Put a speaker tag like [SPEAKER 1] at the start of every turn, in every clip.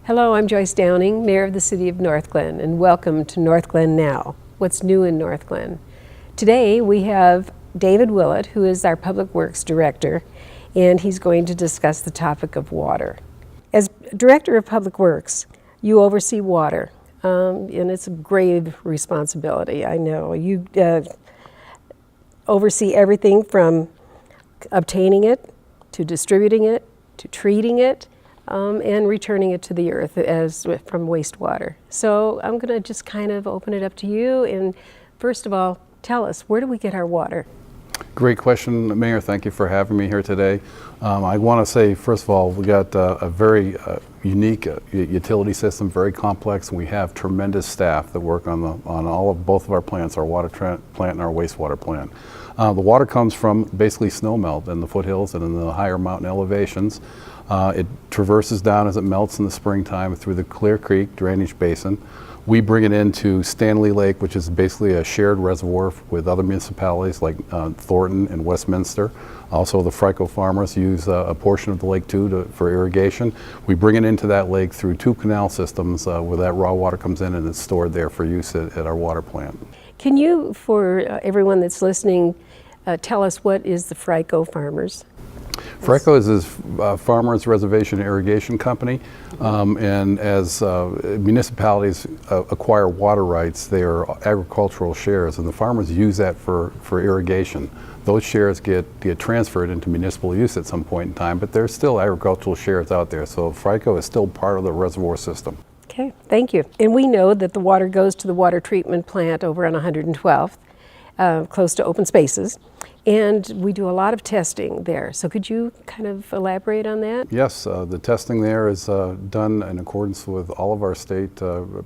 [SPEAKER 1] Hello, I'm Joyce Downing, Mayor of the City of Northglenn, and welcome to Northglenn Now, what's new in Northglenn. Today we have David Willett, who is our Public Works Director, and he's going to discuss the topic of water. As Director of Public Works, you oversee water, and it's a grave responsibility, I know. You oversee everything from obtaining it, to distributing it, to treating it, and returning it to the earth from wastewater. So I'm going to just kind of open it up to you, and first of all, tell us, where do we get our water?
[SPEAKER 2] Great question, Mayor. Thank you for having me here today. I want to say, first of all, we got a very unique utility system, very complex, and we have tremendous staff that work on both of our plants, our water plant and our wastewater plant. The water comes from basically snow melt in the foothills and in the higher mountain elevations. It traverses down as it melts in the springtime through the Clear Creek drainage basin. We bring it into Stanley Lake, which is basically a shared reservoir with other municipalities like Thornton and Westminster. Also, the FRICO farmers use a portion of the lake too for irrigation. We bring it into that lake through two canal systems where that raw water comes in and it's stored there for use at our water plant.
[SPEAKER 1] Can you, for everyone that's listening, tell us what is the FRICO farmers?
[SPEAKER 2] FRICO is a Farmers Reservation Irrigation Company, and as municipalities acquire water rights, they are agricultural shares, and the farmers use that for irrigation. Those shares get transferred into municipal use at some point in time, but there's still agricultural shares out there, so FRICO is still part of the reservoir system.
[SPEAKER 1] Okay, thank you. And we know that the water goes to the water treatment plant over on 112th, close to open spaces. And we do a lot of testing there. So could you kind of elaborate on that?
[SPEAKER 2] Yes, the testing there is done in accordance with all of our state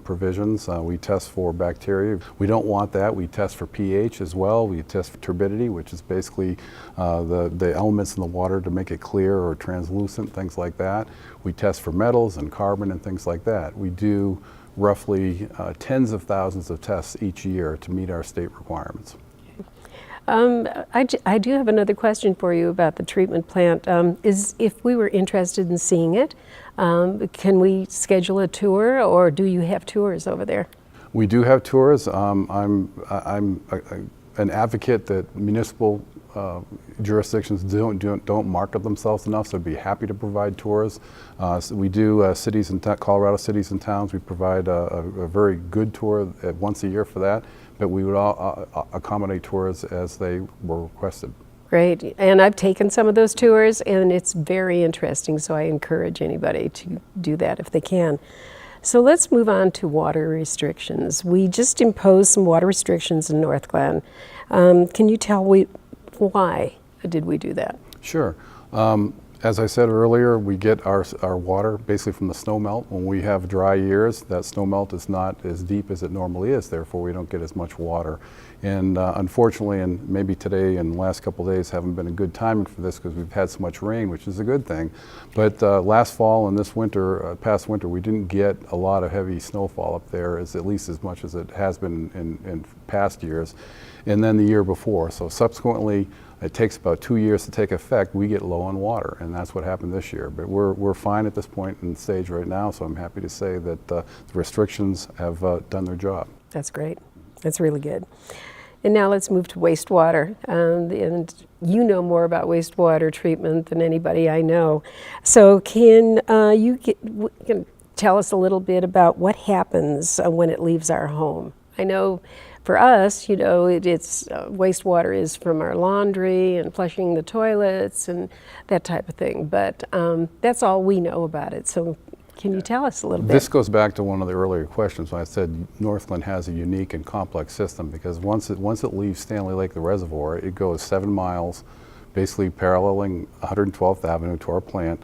[SPEAKER 2] provisions. We test for bacteria. We don't want that. We test for pH as well. We test for turbidity, which is basically the elements in the water to make it clear or translucent, things like that. We test for metals and carbon and things like that. We do roughly tens of thousands of tests each year to meet our state requirements.
[SPEAKER 1] I do have another question for you about the treatment plant. Is if we were interested in seeing it, can we schedule a tour, or do you have tours over there?
[SPEAKER 2] We do have tours. I'm an advocate that municipal jurisdictions don't market themselves enough, so I'd be happy to provide tours. So we do cities and Colorado cities and towns. We provide a very good tour once a year for that, but we would accommodate tours as they were requested.
[SPEAKER 1] Great, and I've taken some of those tours, and it's very interesting, so I encourage anybody to do that if they can. So let's move on to water restrictions. We just imposed some water restrictions in Northglenn. Can you tell why did we do that?
[SPEAKER 2] Sure. As I said earlier, we get our water basically from the snow melt. When we have dry years, that snow melt is not as deep as it normally is, therefore we don't get as much water. And unfortunately, and maybe today and the last couple of days haven't been a good timing for this because we've had so much rain, which is a good thing. But last fall and this winter, past winter, we didn't get a lot of heavy snowfall up there, at least as much as it has been in past years, and then the year before. So subsequently, it takes about 2 years to take effect. We get low on water, and that's what happened this year. But we're fine at this point in the stage right now, so I'm happy to say that the restrictions have done their job.
[SPEAKER 1] That's great. That's really good. And now let's move to wastewater. And you know more about wastewater treatment than anybody I know. So can you tell us a little bit about what happens when it leaves our home? I know for us, you know, it's wastewater is from our laundry and flushing the toilets and that type of thing, but that's all we know about it. So can you tell us a little bit?
[SPEAKER 2] This goes back to one of the earlier questions when I said Northglenn has a unique and complex system, because once it leaves Stanley Lake, the reservoir, it goes 7 miles, basically paralleling 112th Avenue to our plant.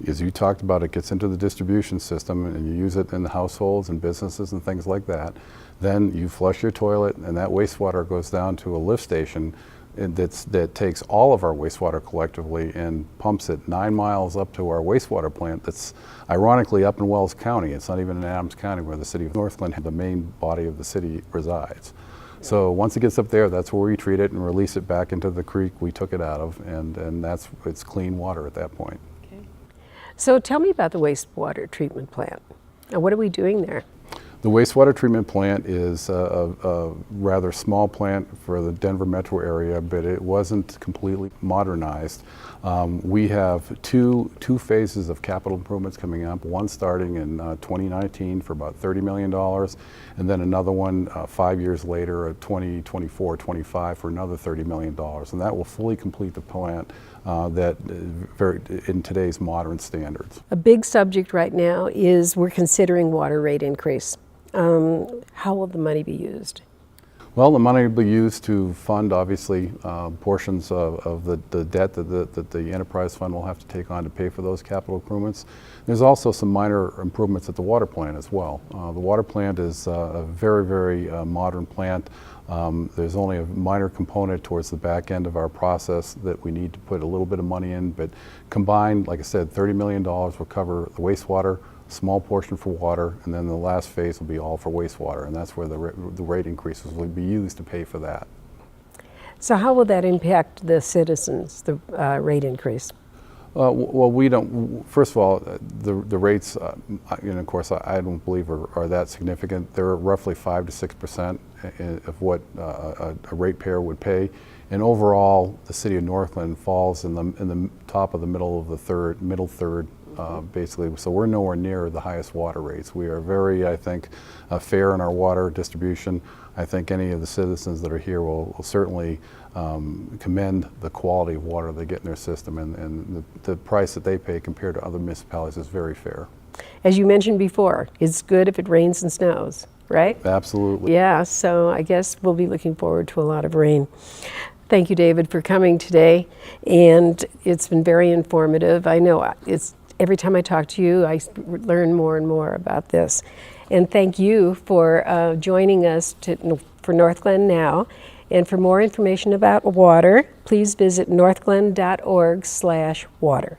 [SPEAKER 2] As you talked about, it gets into the distribution system and you use it in the households and businesses and things like that. Then you flush your toilet and that wastewater goes down to a lift station that takes all of our wastewater collectively and pumps it 9 miles up to our wastewater plant that's ironically up in Wells County. It's not even in Adams County where the city of Northglenn, the main body of the city, resides. So once it gets up there, that's where we treat it and release it back into the creek we took it out of, and it's clean water at that point.
[SPEAKER 1] Okay. So tell me about the wastewater treatment plant. Now, what are we doing there?
[SPEAKER 2] The wastewater treatment plant is a rather small plant for the Denver metro area, but it wasn't completely modernized. We have two phases of capital improvements coming up, one starting in 2019 for about $30 million, and then another one 5 years later, 2024-25 for another $30 million. And that will fully complete the plant in today's modern standards.
[SPEAKER 1] A big subject right now is we're considering water rate increase. How will the money be used?
[SPEAKER 2] Well, the money will be used to fund, obviously, portions of the debt that the enterprise fund will have to take on to pay for those capital improvements. There's also some minor improvements at the water plant as well. The water plant is a very, very modern plant. There's only a minor component towards the back end of our process that we need to put a little bit of money in, but combined, like I said, $30 million will cover the wastewater, small portion for water, and then the last phase will be all for wastewater, and that's where the rate increases will be used to pay for that.
[SPEAKER 1] So how will that impact the citizens, the rate increase?
[SPEAKER 2] Well, we don't. First of all, the rates, and of course, I don't believe are that significant. They're roughly 5 to 6% of what a ratepayer would pay, and overall, the city of Northglenn falls in the top of the middle third. Basically, so we're nowhere near the highest water rates. We are very, I think, fair in our water distribution. I think any of the citizens that are here will certainly commend the quality of water they get in their system, and the price that they pay compared to other municipalities is very fair.
[SPEAKER 1] As you mentioned before, it's good if it rains and snows, right?
[SPEAKER 2] Absolutely.
[SPEAKER 1] Yeah, so I guess we'll be looking forward to a lot of rain. Thank you, David, for coming today, and it's been very informative. I know every time I talk to you, I learn more and more about this. And thank you for joining us for Northglenn Now. And for more information about water, please visit northglenn.org/water.